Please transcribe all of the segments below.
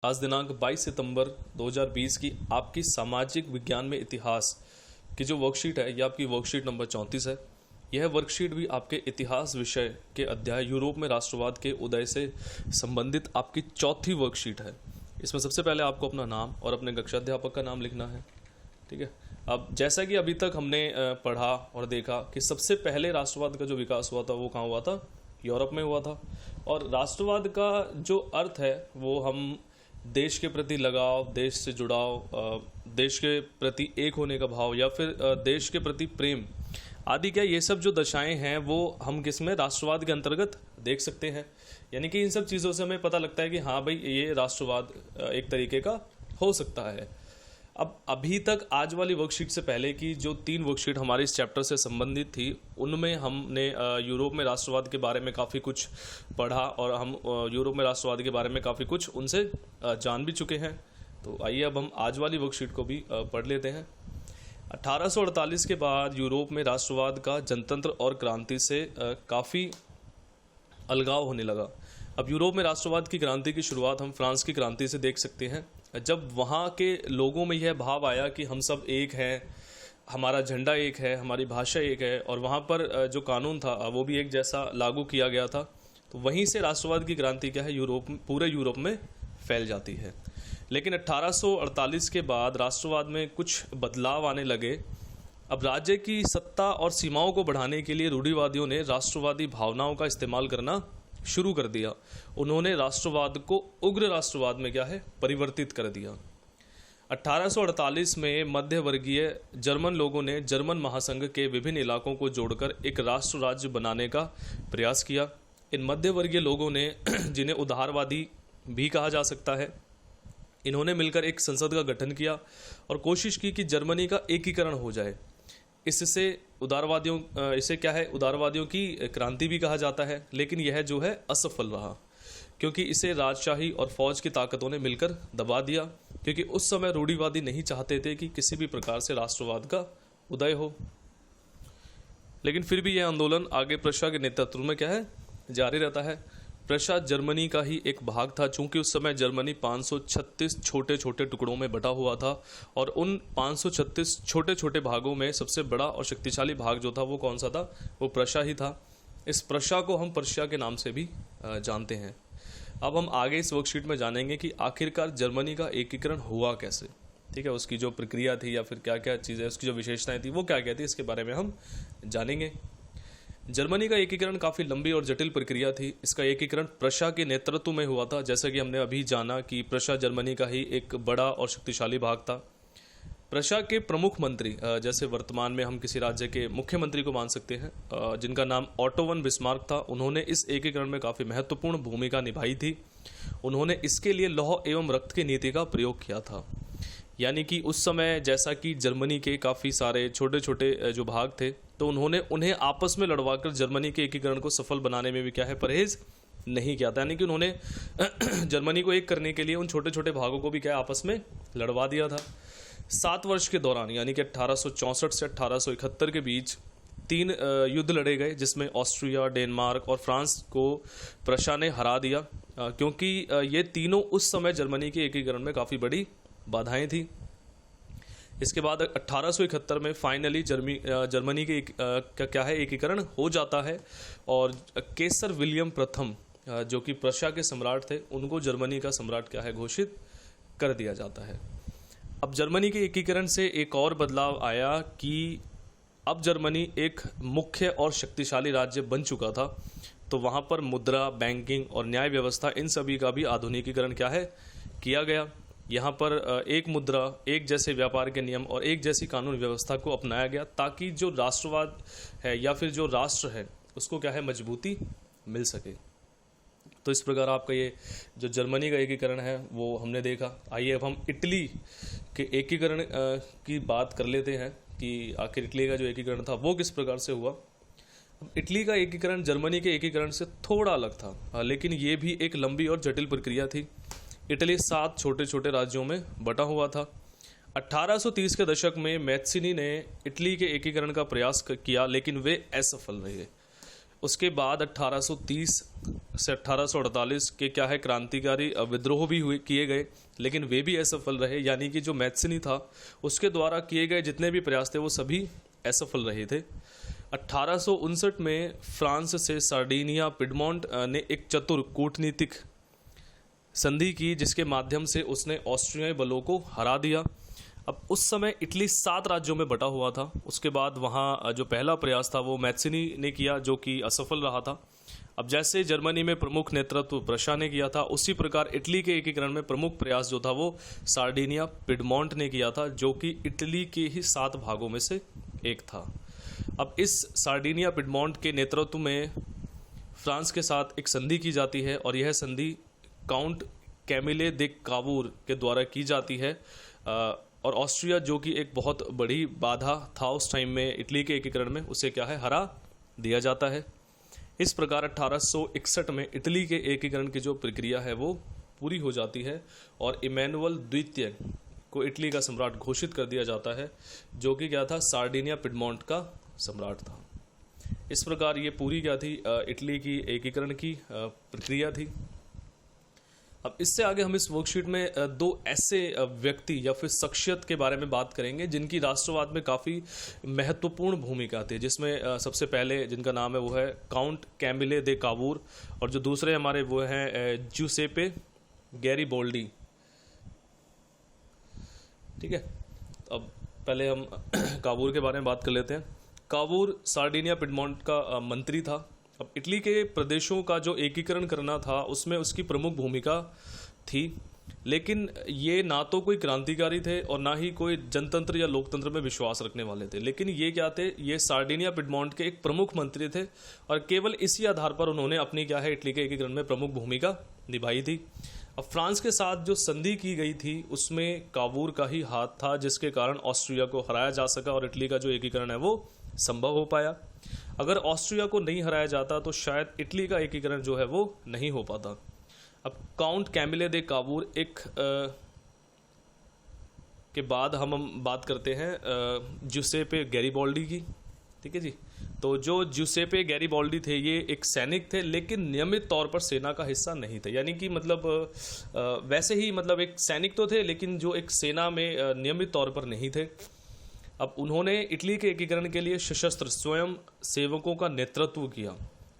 आज दिनांक 22 सितंबर 2020 की आपकी सामाजिक विज्ञान में इतिहास की जो वर्कशीट है, यह आपकी वर्कशीट नंबर 34 है। यह वर्कशीट भी आपके इतिहास विषय के अध्याय यूरोप में राष्ट्रवाद के उदय से संबंधित आपकी चौथी वर्कशीट है। इसमें सबसे पहले आपको अपना नाम और अपने कक्षाध्यापक का नाम लिखना है। ठीक है। अब जैसा कि अभी तक हमने पढ़ा और देखा कि सबसे पहले राष्ट्रवाद का जो विकास हुआ था वो कहाँ हुआ था? यूरोप में हुआ था। और राष्ट्रवाद का जो अर्थ है वो हम देश के प्रति लगाव, देश से जुड़ाव, देश के प्रति एक होने का भाव या फिर देश के प्रति प्रेम आदि, क्या ये सब जो दशाएं हैं वो हम किसमें राष्ट्रवाद के अंतर्गत देख सकते हैं। यानी कि इन सब चीज़ों से हमें पता लगता है कि हाँ भाई, ये राष्ट्रवाद एक तरीके का हो सकता है। अब अभी तक आज वाली वर्कशीट से पहले की जो 3 वर्कशीट हमारे इस चैप्टर से संबंधित थी, उनमें हमने यूरोप में राष्ट्रवाद के बारे में काफ़ी कुछ पढ़ा और हम यूरोप में राष्ट्रवाद के बारे में काफ़ी कुछ उनसे जान भी चुके हैं। तो आइए अब हम आज वाली वर्कशीट को भी पढ़ लेते हैं। 1848 के बाद यूरोप में राष्ट्रवाद का जनतंत्र और क्रांति से काफ़ी अलगाव होने लगा। अब यूरोप में राष्ट्रवाद की क्रांति की शुरुआत हम फ्रांस की क्रांति से देख सकते हैं, जब वहाँ के लोगों में यह भाव आया कि हम सब एक हैं, हमारा झंडा एक है, हमारी भाषा एक है, और वहाँ पर जो कानून था वो भी एक जैसा लागू किया गया था। तो वहीं से राष्ट्रवाद की क्रांति क्या है, पूरे यूरोप में फैल जाती है। लेकिन 1848 के बाद राष्ट्रवाद में कुछ बदलाव आने लगे। अब राज्य की सत्ता और सीमाओं को बढ़ाने के लिए रूढ़िवादियों ने राष्ट्रवादी भावनाओं का इस्तेमाल करना शुरू कर दिया। उन्होंने राष्ट्रवाद को उग्र राष्ट्रवाद में क्या है, परिवर्तित कर दिया। 1848 में मध्यवर्गीय जर्मन लोगों ने जर्मन महासंघ के विभिन्न इलाकों को जोड़कर एक राष्ट्र राज्य बनाने का प्रयास किया। इन मध्यवर्गीय लोगों ने, जिन्हें उदारवादी भी कहा जा सकता है, इन्होंने मिलकर एक संसद का गठन किया और कोशिश की कि जर्मनी का एकीकरण हो जाए। इससे इसे क्या है, उदारवादियों की क्रांति भी कहा जाता है। लेकिन यह जो है असफल रहा, क्योंकि इसे राजशाही और फौज की ताकतों ने मिलकर दबा दिया, क्योंकि उस समय रूढ़िवादी नहीं चाहते थे कि किसी भी प्रकार से राष्ट्रवाद का उदय हो। लेकिन फिर भी यह आंदोलन आगे प्रशा के नेतृत्व में क्या है, जारी रहता है। प्रशा जर्मनी का ही एक भाग था, चूंकि उस समय जर्मनी 536 छोटे छोटे टुकड़ों में बटा हुआ था, और उन 536 छोटे छोटे भागों में सबसे बड़ा और शक्तिशाली भाग जो था वो कौन सा था, वो प्रशा ही था। इस प्रशा को हम पर्शिया के नाम से भी जानते हैं। अब हम आगे इस वर्कशीट में जानेंगे कि आखिरकार जर्मनी का एकीकरण हुआ कैसे। ठीक है, उसकी जो प्रक्रिया थी या फिर क्या क्या चीज़ें, उसकी जो विशेषताएं थी वो क्या क्या थी, इसके बारे में हम जानेंगे। जर्मनी का एकीकरण काफ़ी लंबी और जटिल प्रक्रिया थी। इसका एकीकरण प्रशा के नेतृत्व में हुआ था, जैसा कि हमने अभी जाना कि प्रशा जर्मनी का ही एक बड़ा और शक्तिशाली भाग था। प्रशा के प्रमुख मंत्री, जैसे वर्तमान में हम किसी राज्य के मुख्यमंत्री को मान सकते हैं, जिनका नाम ऑटो वन बिस्मार्क था, उन्होंने इस एकीकरण में काफ़ी महत्वपूर्ण भूमिका निभाई थी। उन्होंने इसके लिए लौह एवं रक्त की नीति का प्रयोग किया था। यानी कि उस समय जैसा कि जर्मनी के काफ़ी सारे छोटे छोटे जो भाग थे, तो उन्होंने उन्हें आपस में लड़वाकर जर्मनी के एकीकरण को सफल बनाने में भी क्या है, परहेज नहीं किया था। यानी कि उन्होंने जर्मनी को एक करने के लिए उन छोटे छोटे भागों को भी क्या आपस में लड़वा दिया था। 7 वर्ष के दौरान, यानी कि 1864 से 1871 के बीच 3 युद्ध लड़े गए, जिसमें ऑस्ट्रिया, डेनमार्क और फ्रांस को प्रशा ने हरा दिया, क्योंकि ये तीनों उस समय जर्मनी के एकीकरण में काफ़ी बड़ी बाधाएं थी। इसके बाद 1871 में फाइनली जर्मनी के क्या है, एकीकरण हो जाता है, और केसर विलियम प्रथम, जो कि प्रशा के सम्राट थे, उनको जर्मनी का सम्राट क्या है, घोषित कर दिया जाता है। अब जर्मनी के एकीकरण से एक और बदलाव आया कि अब जर्मनी एक मुख्य और शक्तिशाली राज्य बन चुका था। तो वहाँ पर मुद्रा, बैंकिंग और न्याय व्यवस्था, इन सभी का भी आधुनिकीकरण क्या है, किया गया। यहाँ पर एक मुद्रा, एक जैसे व्यापार के नियम और एक जैसी कानून व्यवस्था को अपनाया गया, ताकि जो राष्ट्रवाद है या फिर जो राष्ट्र है उसको क्या है, मजबूती मिल सके। तो इस प्रकार आपका ये जो जर्मनी का एकीकरण है वो हमने देखा। आइए अब हम इटली के एकीकरण की बात कर लेते हैं कि आखिर इटली का जो एकीकरण था वो किस प्रकार से हुआ। इटली का एकीकरण जर्मनी के एकीकरण से थोड़ा अलग था, लेकिन ये भी एक लंबी और जटिल प्रक्रिया थी। इटली 7 छोटे छोटे राज्यों में बटा हुआ था। 1830 के दशक में मैत्सिनी ने इटली के एकीकरण का प्रयास किया, लेकिन वे असफल रहे। उसके बाद 1830 से 1848 के क्या है क्रांतिकारी विद्रोह भी हुए किए गए, लेकिन वे भी असफल रहे। यानी कि जो मैत्सिनी था उसके द्वारा किए गए जितने भी प्रयास थे वो सभी असफल रहे थे। 1859 में फ्रांस से सार्डिनिया पिडमोंट ने एक चतुर कूटनीतिक संधि की, जिसके माध्यम से उसने ऑस्ट्रियाई बलों को हरा दिया। अब उस समय इटली 7 राज्यों में बटा हुआ था। उसके बाद वहाँ जो पहला प्रयास था वो मैत्सिनी ने किया, जो कि असफल रहा था। अब जैसे जर्मनी में प्रमुख नेतृत्व प्रशा ने किया था, उसी प्रकार इटली के एकीकरण में प्रमुख प्रयास जो था वो सार्डिनिया पिडमोंट ने किया था, जो कि इटली के ही 7 भागों में से एक था। अब इस सार्डिनिया पिडमोंट के नेतृत्व में फ्रांस के साथ एक संधि की जाती है, और यह संधि काउंट कैमिले दे कावूर के द्वारा की जाती है। और ऑस्ट्रिया, जो कि एक बहुत बड़ी बाधा था उस टाइम में इटली के एकीकरण में, उसे क्या है हरा दिया जाता है। इस प्रकार 1861 में इटली के एकीकरण की जो प्रक्रिया है वो पूरी हो जाती है, और इमैनुअल द्वितीय को इटली का सम्राट घोषित कर दिया जाता है, जो कि क्या था सार्डिनिया पिडमोंट का सम्राट था। इस प्रकार ये पूरी क्या थी इटली की एकीकरण की प्रक्रिया थी। अब इससे आगे हम इस वर्कशीट में 2 ऐसे व्यक्ति या फिर शख्सियत के बारे में बात करेंगे जिनकी राष्ट्रवाद में काफ़ी महत्वपूर्ण भूमिका थी, जिसमें सबसे पहले जिनका नाम है वो है काउंट कैमिले दे कावूर, और जो दूसरे हमारे वो हैं ज्यूसेपे गैरिबोल्डी। ठीक है, अब पहले हम कावूर के बारे में बात कर लेते हैं। कावूर सार्डिनिया पिडमोंट का मंत्री था। अब इटली के प्रदेशों का जो एकीकरण करना था उसमें उसकी प्रमुख भूमिका थी, लेकिन ये ना तो कोई क्रांतिकारी थे और ना ही कोई जनतंत्र या लोकतंत्र में विश्वास रखने वाले थे। लेकिन ये क्या थे, ये सार्डिनिया पिडमोंट के एक प्रमुख मंत्री थे, और केवल इसी आधार पर उन्होंने अपनी क्या है इटली के एकीकरण में प्रमुख भूमिका निभाई थी। अब फ्रांस के साथ जो संधि की गई थी उसमें कावूर का ही हाथ था, जिसके कारण ऑस्ट्रिया को हराया जा सका और इटली का जो एकीकरण है वो संभव हो पाया। अगर ऑस्ट्रिया को नहीं हराया जाता तो शायद इटली का एकीकरण जो है वो नहीं हो पाता। अब काउंट कैमिले दे कावूर एक के बाद हम बात करते हैं ज्यूसेपे गैरिबोल्डी की। ठीक है जी, तो जो ज्यूसेपे गैरिबोल्डी थे ये एक सैनिक थे, लेकिन नियमित तौर पर सेना का हिस्सा नहीं थे। यानी कि मतलब वैसे ही मतलब एक सैनिक तो थे, लेकिन जो एक सेना में नियमित तौर पर नहीं थे। अब उन्होंने इटली के एकीकरण के लिए सशस्त्र स्वयं सेवकों का नेतृत्व किया,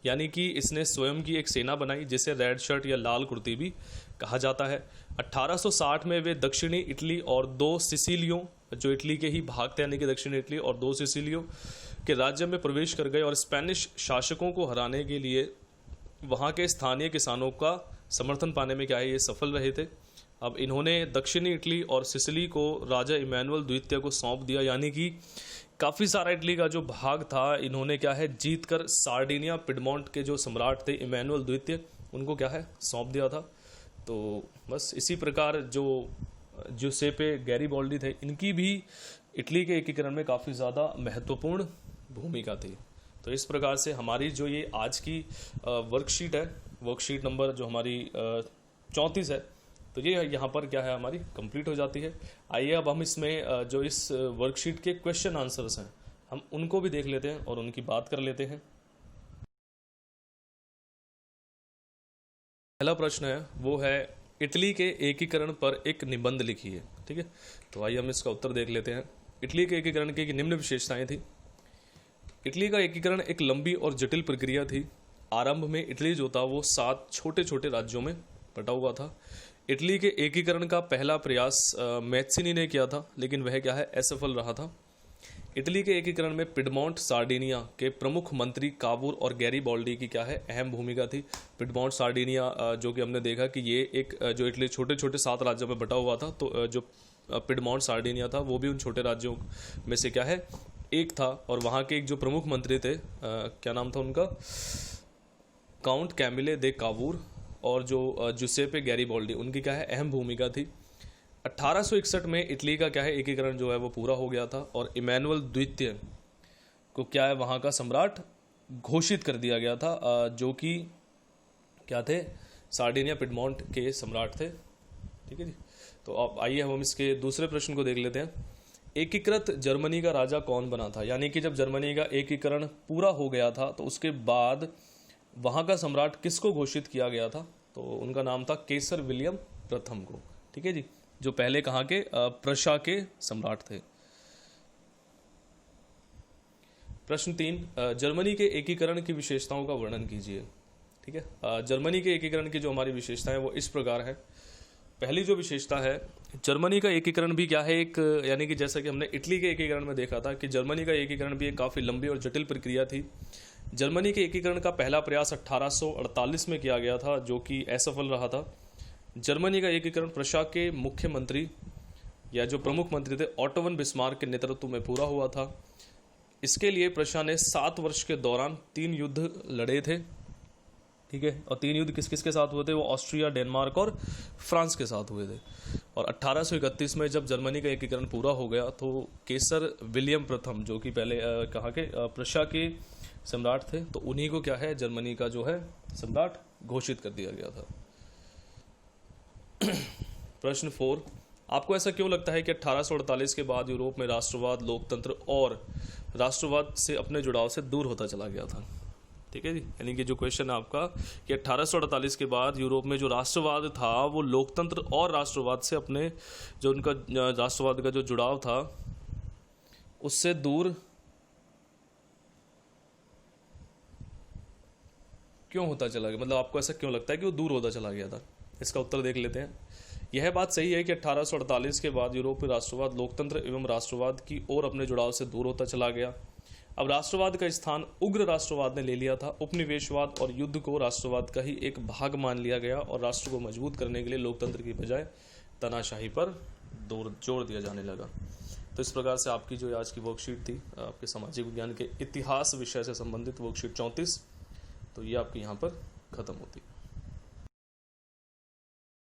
यानी कि इसने स्वयं की एक सेना बनाई जिसे रेड शर्ट या लाल कुर्ती भी कहा जाता है। 1860 में वे दक्षिणी इटली और 2 सिसिलियों, जो इटली के ही भाग थे यानी कि दक्षिणी इटली और 2 सिसिलियों के राज्य में प्रवेश कर गए, और स्पेनिश शासकों को हराने के लिए वहाँ के स्थानीय किसानों का समर्थन पाने में क्या है ये सफल रहे थे। अब इन्होंने दक्षिणी इटली और सिसिली को राजा इमैनुअल द्वितीय को सौंप दिया, यानी कि काफ़ी सारा इटली का जो भाग था इन्होंने क्या है जीतकर सार्डिनिया पिडमोंट के जो सम्राट थे इमैनुअल द्वितीय उनको क्या है सौंप दिया था। तो बस इसी प्रकार जो ज्यूसेपे गैरिबोल्डी थे इनकी भी इटली के एकीकरण में काफ़ी ज़्यादा महत्वपूर्ण भूमिका थी। तो इस प्रकार से हमारी जो ये आज की वर्कशीट है, वर्कशीट नंबर जो हमारी 34 है, तो ये यहाँ पर क्या है हमारी कंप्लीट हो जाती है। आइए अब हम इसमें जो इस वर्कशीट के क्वेश्चन आंसर्स हैं हम उनको भी देख लेते हैं और उनकी बात कर लेते हैं। पहला प्रश्न है वो है इटली के एकीकरण पर एक निबंध लिखिए। ठीक है, तो आइए हम इसका उत्तर देख लेते हैं। इटली के एकीकरण की निम्न विशेषताएं थी। इटली का एकीकरण एक लंबी और जटिल प्रक्रिया थी। आरंभ में इटली जो था वो 7 छोटे छोटे राज्यों में बटा हुआ था। इटली के एकीकरण का पहला प्रयास मैत्सिनी ने किया था, लेकिन वह क्या है असफल रहा था। इटली के एकीकरण में पिडमोंट सार्डिनिया के प्रमुख मंत्री कावूर और गैरिबोल्डी की क्या है अहम भूमिका थी। पिडमोंट सार्डिनिया जो कि हमने देखा कि ये एक जो इटली छोटे छोटे 7 राज्यों में बटा हुआ था, तो जो पिडमोंट सार्डिनिया था वो भी उन छोटे राज्यों में से क्या है एक था। और वहाँ के एक जो प्रमुख मंत्री थे क्या नाम था उनका, काउंट कैमिले दे कावूर, और जो जुसेपे गैरिबोल्डी, उनकी क्या है अहम भूमिका थी। 1861 में इटली का क्या है एकीकरण जो है वो पूरा हो गया था और इमैनुअल द्वितीय को क्या है वहाँ का सम्राट घोषित कर दिया गया था, जो कि क्या थे सार्डिनिया पिडमोंट के सम्राट थे। ठीक है जी, तो अब आइए हम इसके दूसरे प्रश्न को देख लेते हैं। एकीकृत जर्मनी का राजा कौन बना था? यानी कि जब जर्मनी का एकीकरण पूरा हो गया था तो उसके बाद वहाँ का सम्राट किसको घोषित किया गया था? तो उनका नाम था केसर विलियम प्रथम को। ठीक है जी, जो पहले कहाँ के प्रशा के सम्राट थे। प्रश्न 3, जर्मनी के एकीकरण की विशेषताओं का वर्णन कीजिए। ठीक है, जर्मनी के एकीकरण की जो हमारी विशेषताएं वो इस प्रकार है। पहली जो विशेषता है, जर्मनी का एकीकरण भी क्या है, एक यानी कि जैसा कि हमने इटली के एकीकरण में देखा था कि जर्मनी का एकीकरण भी एक काफ़ी लंबी और जटिल प्रक्रिया थी। जर्मनी के एकीकरण का पहला प्रयास 1848 में किया गया था, जो कि असफल रहा था। जर्मनी का एकीकरण प्रशा के मुख्यमंत्री या जो प्रमुख मंत्री थे ऑटो वन बिस्मार्क के नेतृत्व में पूरा हुआ था। इसके लिए प्रशा ने 7 वर्ष के दौरान 3 युद्ध लड़े थे। ठीक है, और 3 युद्ध किस किस के साथ हुए थे? वो ऑस्ट्रिया, डेनमार्क और फ्रांस के साथ हुए थे। और 1831 में जब जर्मनी का एकीकरण पूरा हो गया तो केसर विलियम प्रथम, जो कि पहले कहाँ के प्रशा के सम्राट थे, तो उन्हीं को क्या है, जर्मनी का जो है सम्राट घोषित कर दिया गया था। प्रश्न 4, आपको ऐसा क्यों लगता है कि 1848 के बाद यूरोप में राष्ट्रवाद, लोकतंत्र और राष्ट्रवाद से अपने जुड़ाव से दूर होता चला गया था? ठीक है जी, यानी कि जो क्वेश्चन है आपका कि 1848 के बाद यूरोप में जो राष्ट्रवाद था वो लोकतंत्र और राष्ट्रवाद से अपने जो उनका राष्ट्रवाद का जो जुड़ाव था उससे दूर क्यों होता चला गया, मतलब आपको ऐसा क्यों लगता है कि वो दूर होता चला गया था? इसका उत्तर देख लेते हैं। यह बात सही है कि 1848 के बाद यूरोप में राष्ट्रवाद, लोकतंत्र एवं राष्ट्रवाद की ओर अपने जुड़ाव से दूर होता चला गया। अब राष्ट्रवाद का स्थान उग्र राष्ट्रवाद ने ले लिया था। उपनिवेशवाद और युद्ध को राष्ट्रवाद का ही एक भाग मान लिया गया और राष्ट्र को मजबूत करने के लिए लोकतंत्र की बजाय तानाशाही पर जोर दिया जाने लगा। तो इस प्रकार से आपकी जो आज की वर्कशीट थी आपके सामाजिक विज्ञान के इतिहास विषय से संबंधित वर्कशीट 34, तो ये आपकी यहाँ पर खत्म होती है।